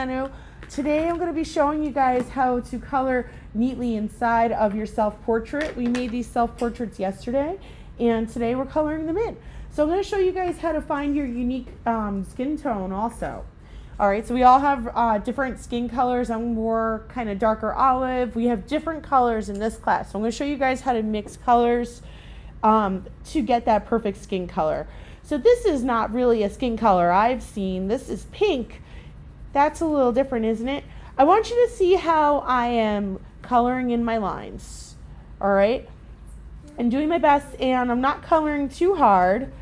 Manu. Today I'm going to be showing you guys how to color neatly inside of your self-portrait. We made these self-portraits yesterday, and today we're coloring them in. So I'm going to show you guys how to find your unique skin tone also. Alright, so we all have different skin colors. I'm more kind of darker olive. We have different colors in this class. So I'm going to show you guys how to mix colors to get that perfect skin color. So this is not really a skin color I've seen. This is pink. That's a little different, isn't it? I want you to see how I am coloring in my lines. Alright? I'm doing my best, and I'm not coloring too hard.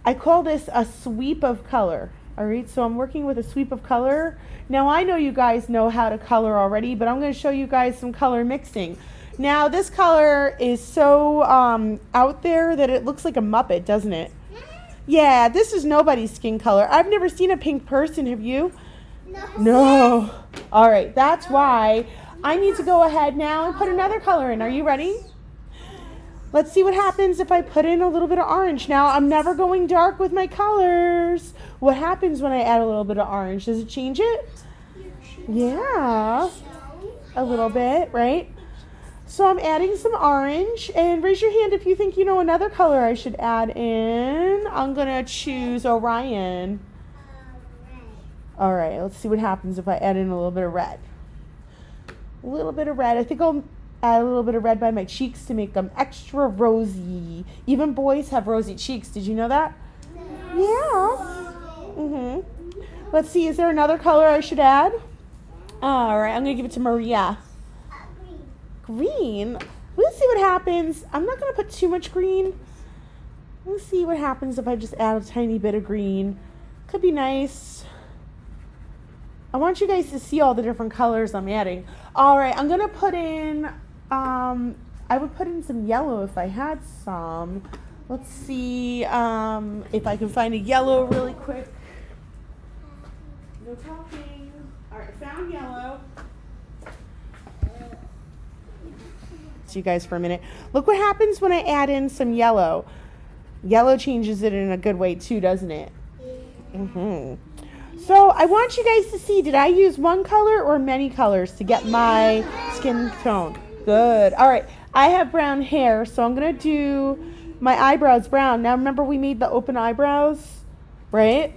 I call this a sweep of color. Alright, so I'm working with a sweep of color. Now I know you guys know how to color already, but I'm going to show you guys some color mixing. Now this color is so out there that it looks like a Muppet, doesn't it? Yeah, this is nobody's skin color. I've never seen a pink person, have you? No. Alright, that's why I need to go ahead now and put another color in. Are you ready? Let's see what happens if I put in a little bit of orange. Now, I'm never going dark with my colors. What happens when I add a little bit of orange? Does it change it? Yeah, a little bit, right? So I'm adding some orange, and raise your hand if you think you know another color I should add in. I'm going to choose Orion. All right, let's see what happens if I add in a little bit of red. A little bit of red. I think I'll add a little bit of red by my cheeks to make them extra rosy. Even boys have rosy cheeks. Did you know that? Yeah. Let's see, is there another color I should add? All right, I'm going to give it to Maria. Green? We'll see what happens. I'm not going to put too much green. We'll see what happens if I just add a tiny bit of green. Could be nice. I want you guys to see all the different colors I'm adding. All right, I'm going to put in, I would put in some yellow if I had some. Let's see if I can find a yellow really quick. No talking. All right, found yellow. You guys for a minute. Look what happens when I add in some yellow. Yellow changes it in a good way too, doesn't it? So I want you guys to see, did I use one color or many colors to get my skin tone? Good. All right. I have brown hair, so I'm going to do my eyebrows brown. Now remember we made the open eyebrows, right?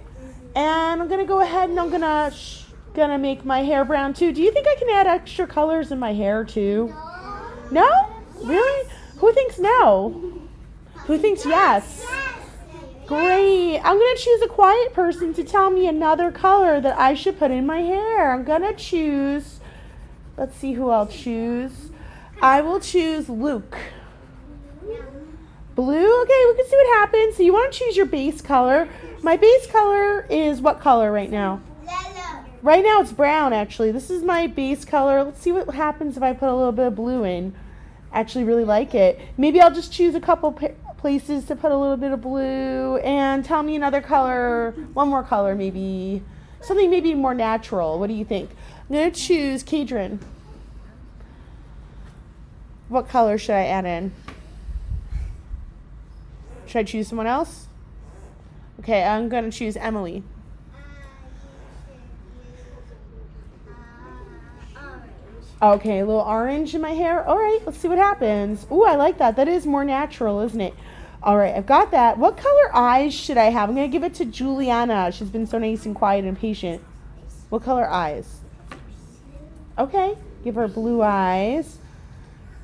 And I'm going to go ahead and I'm going to make my hair brown too. Do you think I can add extra colors in my hair too? No? Really? Who thinks no? Who thinks yes? Great. I'm going to choose a quiet person to tell me another color that I should put in my hair. I'm going to choose, let's see who I'll choose. I will choose Luke. Blue? Okay, we can see what happens. So you want to choose your base color. My base color is what color right now? Right now it's brown, actually. This is my base color. Let's see what happens if I put a little bit of blue in. Actually really like it. Maybe I'll just choose a couple places to put a little bit of blue, and tell me another color, one more color maybe. Something maybe more natural. What do you think? I'm going to choose Kadrin. What color should I add in? Should I choose someone else? Okay, I'm going to choose Emily. Okay, a little orange in my hair. All right, let's see what happens. Ooh, I like that. That is more natural, isn't it? All right, I've got that. What color eyes should I have? I'm going to give it to Juliana. She's been so nice and quiet and patient. What color eyes? Okay, give her blue eyes.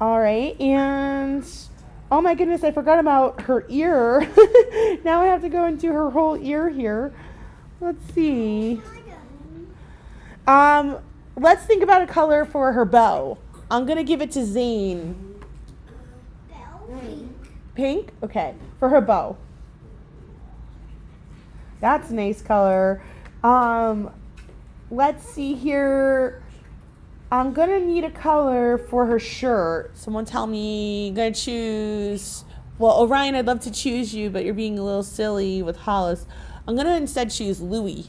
All right, and oh my goodness, I forgot about her ear. Now I have to go and do her whole ear here. Let's see. Let's think about a color for her bow. I'm going to give it to Zane. Pink? Okay. For her bow. That's a nice color. Let's see here. I'm going to need a color for her shirt. Someone tell me. I'm going to choose. Well, Orion, I'd love to choose you, but you're being a little silly with Hollis. I'm going to instead choose Louie.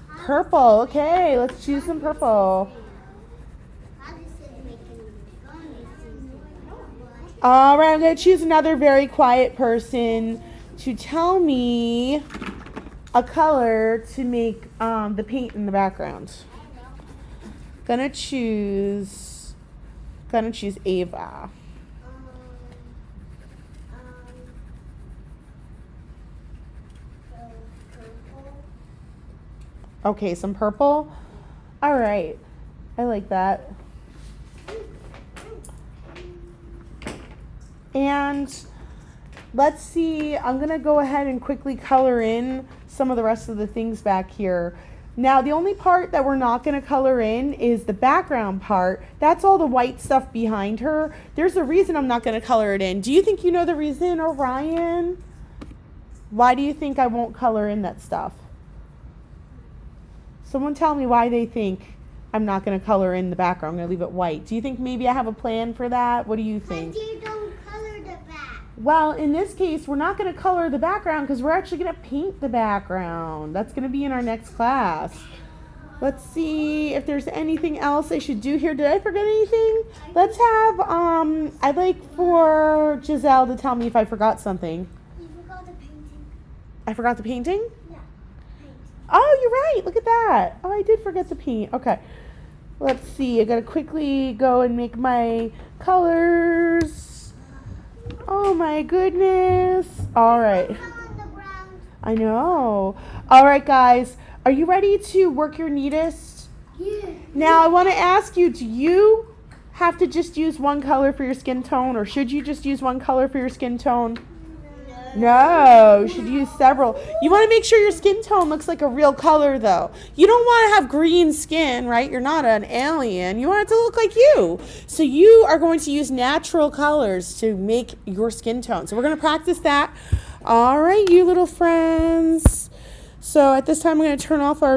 Purple. Okay, let's choose some purple. All right, I'm going to choose another very quiet person to tell me a color to make the paint in the background. Gonna choose Ava. Okay, some purple. All right, I like that. And let's see, I'm gonna go ahead and quickly color in some of the rest of the things back here. Now, the only part that we're not gonna color in is the background part. That's all the white stuff behind her. There's a reason I'm not gonna color it in. Do you think you know the reason, Orion? Why do you think I won't color in that stuff? Someone tell me why they think I'm not gonna color in the background. I'm gonna leave it white. Do you think maybe I have a plan for that? What do you think? But you don't color the back. Well, in this case, we're not going to color the background because we're actually going to paint the background. That's going to be in our next class. Let's see if there's anything else I should do here. Did I forget anything? Let's have, I'd like for Giselle to tell me if I forgot something. You forgot the painting. I forgot the painting? Yeah, paint. Oh, you're right. Look at that. Oh, I did forget the paint. Okay. Let's see. I got to quickly go and make my colors. Oh my goodness. All right. I know. All right, guys. Are you ready to work your neatest? Yeah. Now, I want to ask you, do you have to just use one color for your skin tone, or should you just use one color for your skin tone? No, you should use several. You want to make sure your skin tone looks like a real color, though. You don't want to have green skin, right? You're not an alien. You want it to look like you. So you are going to use natural colors to make your skin tone. So we're going to practice that. All right, you little friends. So at this time, I'm going to turn off our video.